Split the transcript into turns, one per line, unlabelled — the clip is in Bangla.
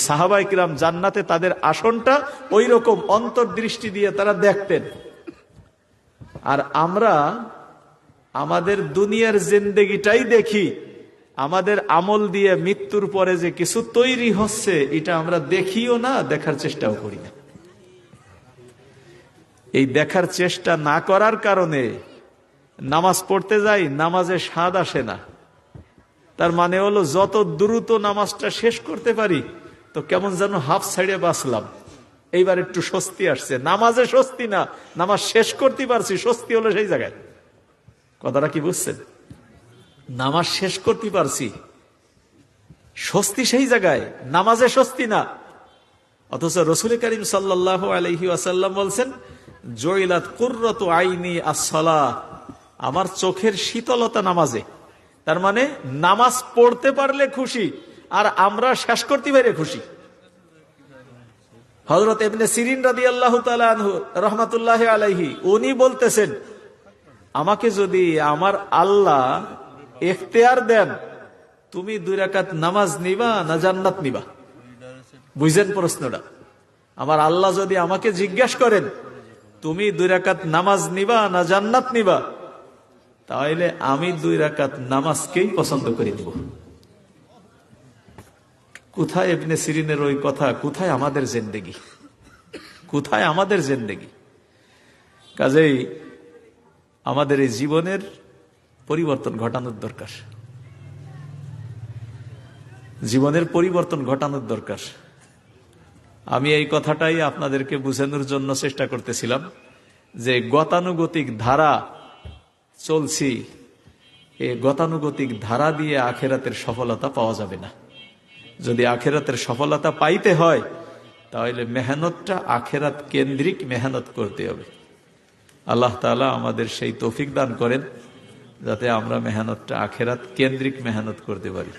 সাহাবায়ে কিরাম জান্নাতে তাদের আসনটা ওই রকম অন্তর্দৃষ্টি দিয়ে তারা দেখতেন। আর আমরা আমাদের দুনিয়ার জিন্দেগিটাই দেখি, আমাদের আমল দিয়ে মৃত্যুর পরে যে কিছু তৈরি হচ্ছে এটা আমরা দেখিও না, দেখার চেষ্টাও করি না। এই দেখার চেষ্টা না করার কারণে নামাজ পড়তে যাই, নামাজে স্বাদ আসে না। তার মানে হলো যত দ্রুত নামাজটা শেষ করতে পারি তো কেমন যেন হাফ সাইডে বাঁচলাম, এইবার একটু স্বস্তি আসছে। নামাজে স্বস্তি না, নামাজ শেষ করতে পারছি, স্বস্তি হলো সেই জায়গায়। কথাটা কি বুঝছেন? নামাজ শেষ করতে পারছি, স্বস্তি সেই জায়গায়, নামাজে স্বস্তি না। অথচ রাসূল করিম সাল্লাল্লাহু আলাইহি ওয়াসাল্লাম বলছেন, জয়িলাত কুররাতু আইনি আস-সালাহ, আমার চোখের শীতলতা নামাজে। তার মানে নামাজ পড়তে পারলে খুশি, আর আমরা শেষ করতে পারে খুশি। হযরত ইবনে সিরিন রাদিয়াল্লাহু তাআলা আনহু রাহমাতুল্লাহি আলাইহি উনি বলতেছেন, আমাকে যদি আমার আল্লাহ ইখতিয়ার দেন, তুমি 2 রাকাত নামাজ নিবা না জান্নাত নিবা? বুঝেন প্রশ্নটা? আমার আল্লাহ যদি আমাকে জিজ্ঞাসা করেন, তুমি 2 রাকাত নামাজ নিবা না জান্নাত নিবা, তাহলে আমি 2 রাকাত নামাজকেই পছন্দ করে নিব। কোথায় ইবনে সিরিনের ওই কথা, কোথায় আমাদের জিন্দেগি, কোথায় আমাদের জিন্দেগি? কাজেই আমাদের এই জীবনের পরিবর্তন ঘটানোর দরকার, জীবনের পরিবর্তন ঘটানোর দরকার। আমি এই কথাটাই আপনাদেরকে বোঝানোর জন্য চেষ্টা করতেছিলাম যে গতানুগতিক ধারা চলছি, এই গতানুগতিক ধারা দিয়ে আখেরাতের সফলতা পাওয়া যাবে না। যদি আখেরাতের সফলতা পাইতে হয় তাহলে মেহনতটা আখেরাত কেন্দ্রিক মেহনত করতে হবে। আল্লাহ তাআলা আমাদের সেই তৌফিক দান করেন যাতে আমরা মেহনতটা আখেরাত কেন্দ্রিক মেহনত করতে পারি।